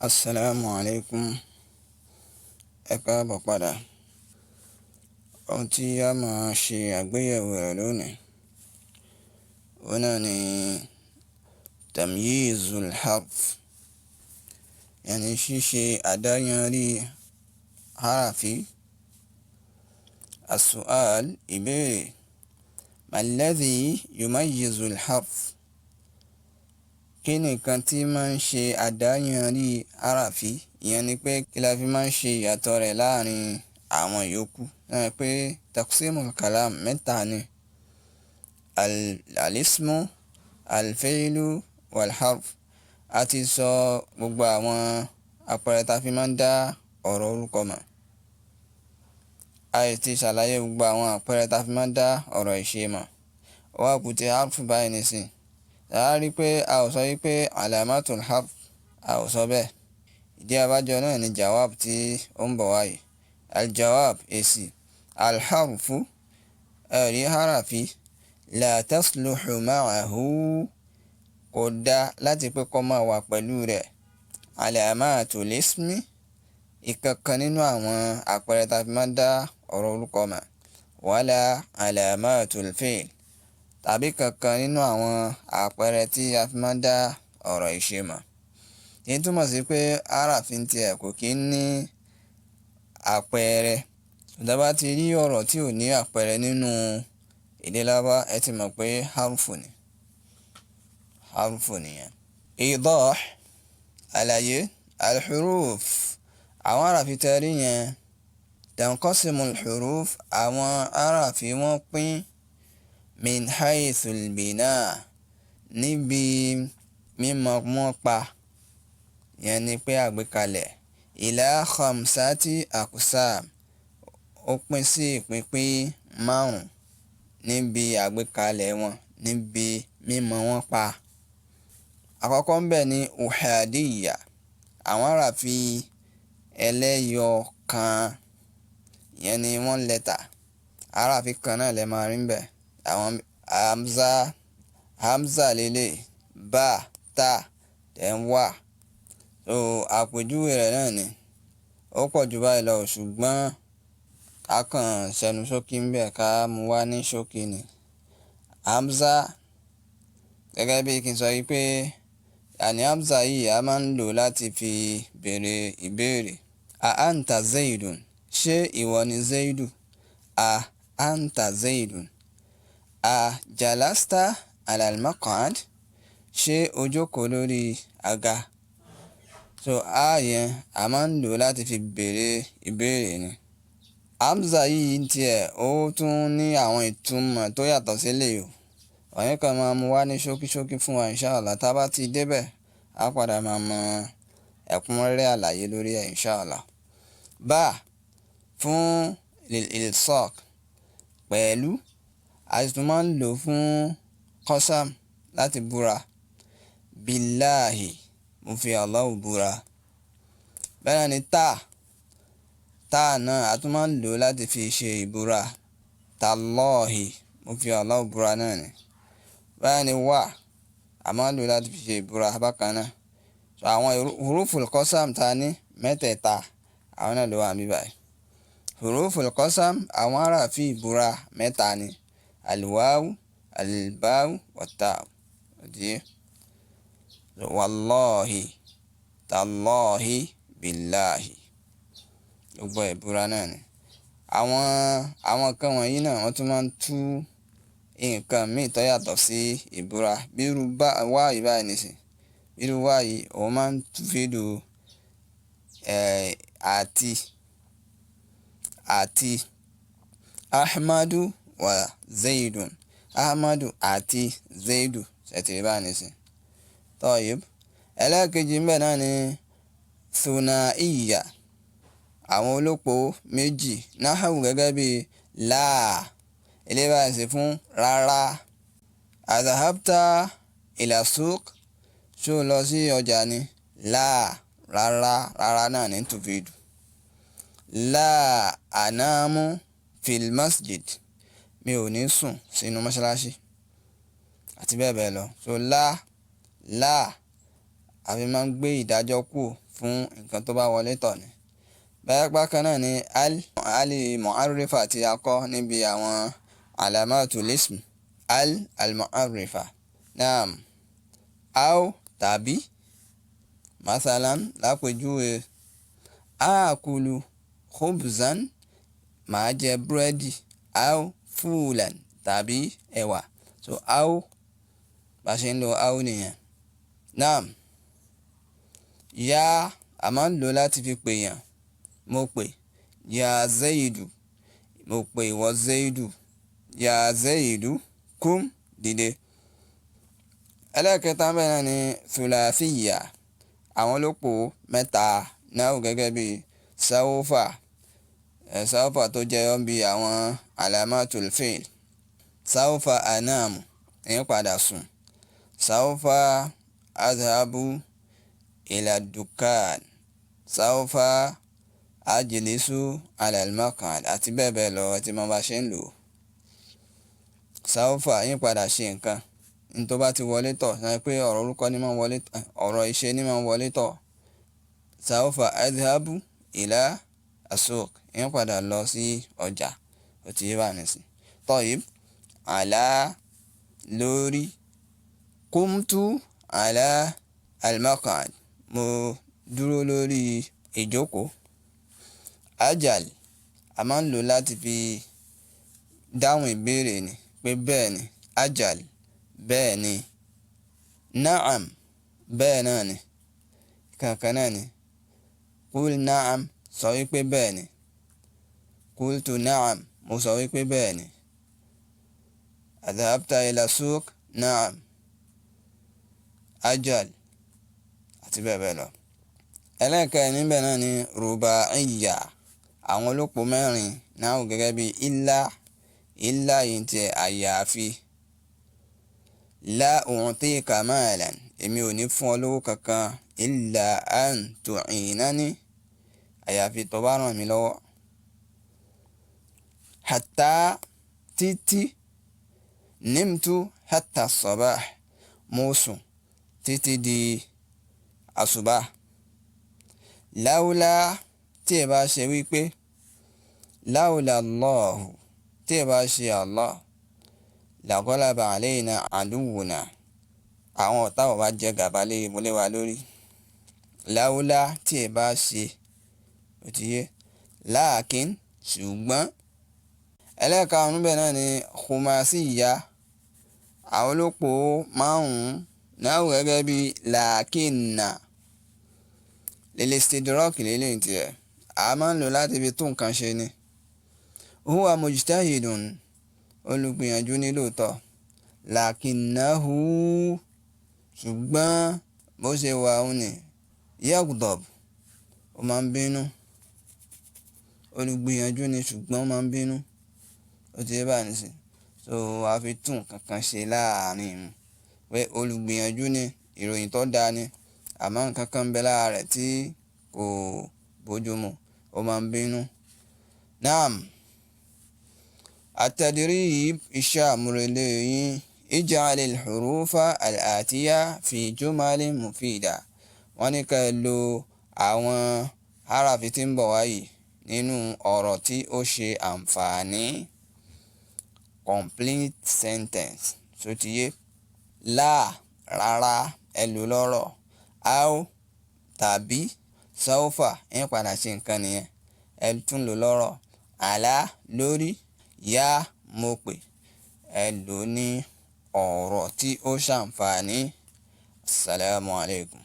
Assalamu alaikum. Ẹ káàbọ̀ padà. Ohun tí a máa ṣe àgbéyẹ̀wò rẹ̀ lónìí, òun náà ni tamyizul harf, yàní ṣíṣe àdáyanrí harafi. As-su'al, ìbéèrè: malladhi yumayyizul harf? Kí ni nǹkan tí máa ń ṣe àdáyanrí harafi? Ìyẹn ni pé kí la fi máa ń ṣe ìyàtọ̀ rẹ̀ láàrin àwọn yòókù. Náà pé taqsimul kalam mẹ́ta ni: al-ismu, al-fi'lu, wal-harf. A ti sọ gbogbo àwọn àpẹẹrẹ tá fi máa ń dá ọ̀rọ̀ orúkọ mọ̀. A ti ṣàlàyé gbogbo àwọn àpẹẹrẹ tá fi máa ń dá ọ̀rọ̀ ìṣe mọ̀. Ó wá kù tí harfu báyìí nísìn. A rí pé a ò sọ wípé alamatul harf, a ò sọ bẹ́ẹ̀. Ìdí abájọ náà ni jawab tí ó ń bọ̀ wáyé. Al-jawab, èsì: al-harfu, ẹ̀rí harafi, la tasluhu ma'ahu, kò dá láti pé kó máa wà pẹ̀lú rẹ̀ alamatul ismi, ìkankan nínú àwọn àpẹẹrẹ tá fi máa ń dá ọ̀rọ̀ orúkọ mọ̀, wala alamatul fi'l, tàbí kankan nínú àwọn àpẹẹrẹ tí a fi máa ń dá ọ̀rọ̀ ìṣe mọ̀. Èyí túmọ̀ sí pé harafi ń tiẹ̀ kò kí ń ní àpẹẹrẹ. Tá bá ti rí ọ̀rọ̀ tí ò ní àpẹẹrẹ nínú èdè Lárúbáwá, ẹ ti mọ̀ pé harfu ni. Harfu nìyẹn. Idah, àlàyé: al-huruf, àwọn harafi tẹ́rí yẹn, tanqasimul huruf, àwọn harafi wọ́n pín min haythul bina, níbi mímọ̀ wọ́n pa, yẹn ni pé àgbékalẹ̀, ila khamsati aqsam, ó pín sí ìpínpín 5 níbi àgbékalẹ̀ wọn, níbi mímọ̀ wọ́n pa. Àkọ́kọ́ ń bẹ ní uhadiyya, àwọn harafi ẹlẹ́yọ kan, yẹn ni 1 letter. Harafi kan náà lẹ máa rí ń bẹ. Àwọn hamza lélẹ̀, ba, ta, wa. So àpèjúwe rẹ̀ náà ni ó pọ̀ jù báyìí lọ, ṣùgbọ́n a kàn ṣẹnu ṣókí ń bẹ, ká mú wá ní ṣókí ni. Hamza, gẹ́gẹ́ bí kí n sọ wípé àní hamza yìí a máa ń lò láti fi béèrè ìbéèrè. A anta zaidun, ṣé ìwọ ni zaidu? A anta zaidun. A jalasta ala al-maq'ad, ṣé o jókòó lórí àga? So a yẹn a máa ń lò láti fi béèrè ìbéèrè ni. Hamza yìí tiẹ̀ ó tún ní àwọn ìtumọ̀ tó yàtọ̀ sí eléyìí. Ọ̀yẹ́ kan máa mú wá ní ṣókíṣókí fún wa inshallah. Tá bá ti débẹ̀, a padà máa mọ ẹ̀kúnrẹ́rẹ́ àlàyé lórí ẹ̀ inshallah. Ba, fún ilsaq, pẹ̀lú. A sì tún máa ń lò fún qasam, láti búra. Billahi, mo fi Allahu búra. Bẹ́ẹ̀ ni ta. Ta náà a tún máa ń lò láti fi ṣe ìbúra. Tallahi, mo fi Allahu búra náà ni. Bẹ́ẹ̀ ni wa, a máa ń lò láti fi ṣe ìbúra bákan náà. So àwọn huruful qasam ta ní mẹ́tẹ̀ẹ̀ta, àwọn náà ló wà níbí báyìí. Huruful qasam, àwọn harafi ìbúra mẹ́ta ni: al-waw, al-baw, wat-ta'. Wallahi, tallahi, billahi, gbogbo ìbúra náà ni. Àwọn kan wọ̀nyí náà wọ́n tún máa ń tú nǹkan míì tó yàtọ̀ sí ìbúra. Bí irú wá yìí báyìí nìsín. Irú wá yìí òun máa ń fídù àti ahmadu wa zaidun. Ahmadu àti zaidu, ṣètìlẹ́ báyìí nìsín. Tayyib. Ẹlẹ́ẹ̀kejì ń bẹ náà ni thunaiya, àwọn olópo méjì. Nahawu, gẹ́gẹ́ bí láà, ilé báyìí sí fún rárá. Adhahabta ila suq, ṣó lọ sí ọjà ni? Láà, rárá, rárá náà ní tufidu. La anamu fil masjid, mi ò ní sùn sínú mọ́ṣáláṣí, àti bẹ́ẹ̀ bẹ́ẹ̀ lọ. So la àfi máa ń gbé ìdájọ́ kù fún nǹkan tó bá wọlé tọ̀ ni. Bákan náà ni al-mu'arrifa tí a kọ́ níbi àwọn alamatul ism. Al-mu'arrifa. Naam. Aw tàbí. Mathalan lápèjúwe. Akulu khubzan. Màá jẹ búrẹ́dì. Aw fulan tàbí ẹ̀wà. So aw bá ṣe ń lo aw nìyẹn. Naam. Ya a máa ń lò láti fi pè yàn. Mo pè. Ya Zaidu. Mo pè ìwọ Zaidu. Ya Zaidu. Kum dìde. Ẹlẹ́ẹ̀kẹta bẹ́ẹ̀ náà ni thulathiyya. Àwọn olópò mẹ́ta náà gẹ́gẹ́ bí sawfa. Sawfa tó jẹ́ bí àwọn alamatul fi'l. Sawfa anamu. Èyí padà sùn. Sawfa adhabu ila dukkan. Sawfa ajlisu ala al-maq'ad àti bẹ́ẹ̀ bẹ́ẹ̀ lọ tí mo bá ṣe ń lò. Sawfa yín padà ṣe nǹkan. Ní tó bá ti wọlé tọ̀. Ṣé pé ọ̀rọ̀ orúkọ ní máa ń wọlé tọ̀. Ọ̀rọ̀ iṣẹ́ ní máa ń wọlé tọ̀. Sawfa adhabu ila as-suq. Yín padà lọ sí ọjà. Ó ti yé bá ní sí. Tayyib. Ala lórí. Qumtu ala al-maq'ad. Mo dúró lórí ìjókòó. Ajal a máa ń lò láti fi dáhùn ìbéèrè ni pé bẹ́ẹ̀ ni. Ajal bẹ́ẹ̀ ni. Na'am bẹ́ẹ̀ náà ni. Kankan náà ni. Qul na'am sọ wípé bẹ́ẹ̀ ni. Qultu na'am mo sọ wípé bẹ́ẹ̀ ni. Adhabta ila suq. Na'am. Ajal àti bẹ́ẹ̀ bẹ́ẹ̀ lọ. Ẹlẹ́ẹ̀kẹrin níbẹ̀ náà ni ruba'iyya. Àwọn olópò mẹ́rin náà gẹ́gẹ́ bí illa. Illa yìí ti àyàfi. La u'tika malan. Èmi ò ní fún ọ lówó kankan. Illa an tu'inani. Àyàfi tó bá ràn mí lọ́wọ́. Hatta títí. Nimtu hatta as-sabah. Mo sùn títí di àsùbá. Láúlá tí ẹ bá ṣe wípé. Láúlá Allahu tí ẹ bá ṣe Allah. La ghalaba alayna aduwwuna. Àwọn ọ̀tá wa jẹ gàba lé wa lórí. Láúlá tí ẹ bá ṣe. Ó ti yé. Láàkín ṣùgbọ́n. Ẹlẹ́ẹ̀karùn-ún bẹ́ẹ̀ náà ni khumasiyya. Àwọn olópò márùn-ún náà gẹ́gẹ́ bí làákínà. Lil-istidrak lélẹ́yìn tiẹ̀. A máa ń lò láti fi tún nǹkan ṣe ni. Huwa mujtahidun. Olùgbìyànjú ní lóòótọ́. Lakinnahu ṣùgbọ́n bó ṣe wà ó ní. Yaghdab ó máa ń bínú. Olùgbìyànjú ni ṣùgbọ́n ó máa ń bínú. Ó ti yé bá ní sí. So a fi tún nǹkan kan ṣe láàrin. Pé olùgbìyànjú ni ìròyìn tó dáa ni. Àmọ́ nǹkan kan bẹ lára rẹ̀ tí kò bójúmu. Ó máa ń bínú. Naam. At-tadrib iṣẹ́ àmúrelé yín. Ij'al al-hurufa al-atiya fi jumalin mufida. Wọ́n ní ká lo àwọn harafi tí ń bọ̀ wáyìí nínú ọ̀rọ̀ tí ó ṣe àǹfààní. Complete sentence. So ti yé. La rárá ẹ lò lọ́rọ̀. Aw tàbí. Sawfa ń padà ṣe nǹkan nìyẹn. Ẹ tún lò lọ́rọ̀. Ala lórí. Ya mo pè. Ẹ lò ní ọ̀rọ̀ tí ó ṣàǹfààní. Assalamu alaikum.